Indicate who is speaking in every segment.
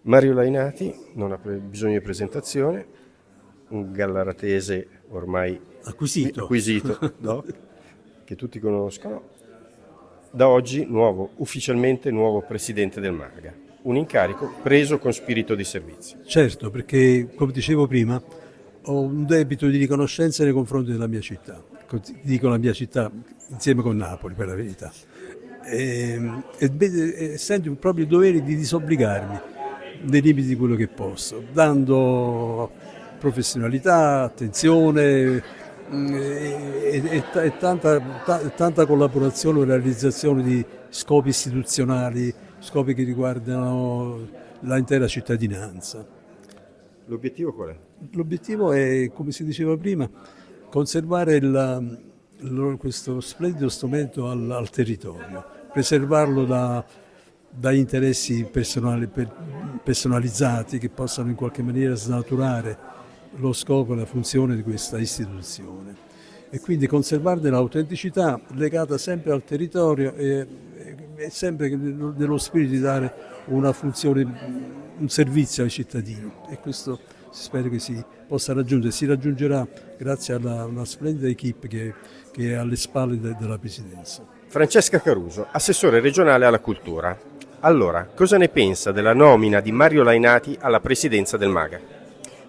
Speaker 1: Mario Lainati non ha bisogno di presentazione, un gallaratese ormai
Speaker 2: Acquisito.
Speaker 1: acquisito, no? Che tutti conoscono. Da oggi ufficialmente nuovo presidente del MAGA, un incarico preso con spirito di servizio.
Speaker 2: Certo, perché come dicevo prima, ho un debito di riconoscenza nei confronti della mia città. Dico la mia città insieme con Napoli, per la verità. E sento proprio il dovere di disobbligarmi nei limiti di quello che posso, dando professionalità, attenzione e tanta collaborazione per la realizzazione di scopi istituzionali, scopi che riguardano l'intera cittadinanza.
Speaker 1: L'obiettivo qual è?
Speaker 2: L'obiettivo è, come si diceva prima, conservare questo splendido strumento al territorio, preservarlo da interessi personalizzati che possano in qualche maniera snaturare lo scopo e la funzione di questa istituzione. E quindi conservarne l'autenticità legata sempre al territorio e sempre nello spirito di dare una funzione, un servizio ai cittadini. E questo spero che si possa raggiungere, si raggiungerà grazie a una splendida equipe che è alle spalle della Presidenza.
Speaker 1: Francesca Caruso, assessore regionale alla cultura. Allora, cosa ne pensa della nomina di Mario Lainati alla presidenza del MAGA?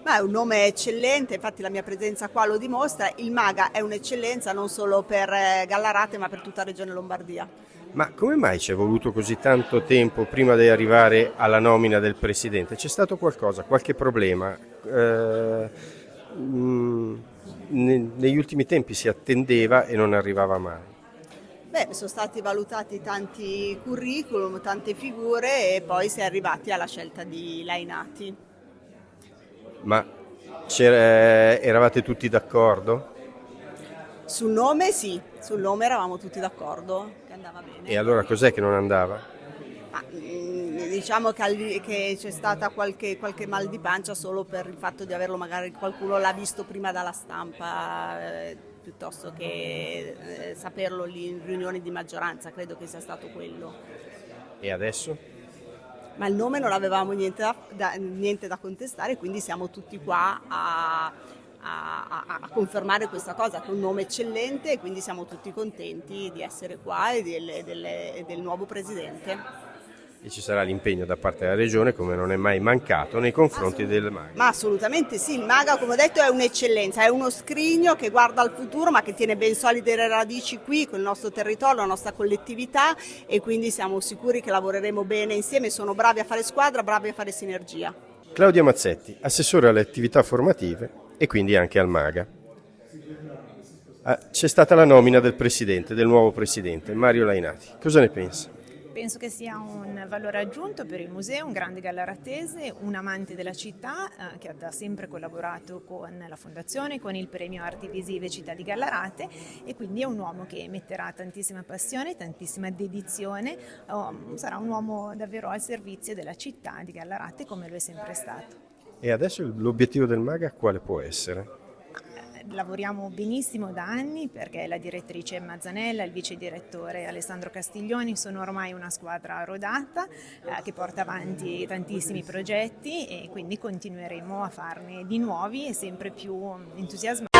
Speaker 3: Ma è un nome eccellente, infatti la mia presenza qua lo dimostra. Il MAGA è un'eccellenza non solo per Gallarate ma per tutta la regione Lombardia.
Speaker 1: Ma come mai ci è voluto così tanto tempo prima di arrivare alla nomina del presidente? C'è stato qualcosa, qualche problema? Negli ultimi tempi si attendeva e non arrivava mai.
Speaker 3: Beh, sono stati valutati tanti curriculum, tante figure e poi si è arrivati alla scelta di Lainati.
Speaker 1: Ma eravate tutti d'accordo?
Speaker 3: Sul nome sì, sul nome eravamo tutti d'accordo che andava
Speaker 1: E
Speaker 3: bene.
Speaker 1: allora cos'è che non andava?
Speaker 3: Ma, diciamo che c'è stata qualche mal di pancia solo per il fatto di averlo, magari qualcuno l'ha visto prima dalla stampa, piuttosto che saperlo lì in riunioni di maggioranza, credo che sia stato quello.
Speaker 1: E adesso?
Speaker 3: Ma il nome non avevamo niente da contestare, quindi siamo tutti qua a confermare questa cosa, che è un nome eccellente e quindi siamo tutti contenti di essere qua e del nuovo presidente.
Speaker 1: E ci sarà l'impegno da parte della regione, come non è mai mancato, nei confronti del MAGA.
Speaker 3: Ma assolutamente sì, il MAGA come ho detto è un'eccellenza, è uno scrigno che guarda al futuro ma che tiene ben solide le radici qui con il nostro territorio, la nostra collettività e quindi siamo sicuri che lavoreremo bene insieme, sono bravi a fare squadra, bravi a fare sinergia.
Speaker 1: Claudia Mazzetti, assessore alle attività formative e quindi anche al MAGA. C'è stata la nomina del nuovo presidente, Mario Lainati. Cosa ne pensa?
Speaker 4: Penso che sia un valore aggiunto per il museo, un grande gallaratese, un amante della città che ha da sempre collaborato con la Fondazione, con il premio Arti Visive Città di Gallarate e quindi è un uomo che metterà tantissima passione, tantissima dedizione, sarà un uomo davvero al servizio della città di Gallarate come lo è sempre stato.
Speaker 1: E adesso l'obiettivo del MAGA quale può essere?
Speaker 4: Lavoriamo benissimo da anni perché la direttrice Mazzanella e il vice direttore Alessandro Castiglioni sono ormai una squadra rodata che porta avanti tantissimi progetti e quindi continueremo a farne di nuovi e sempre più entusiasmanti.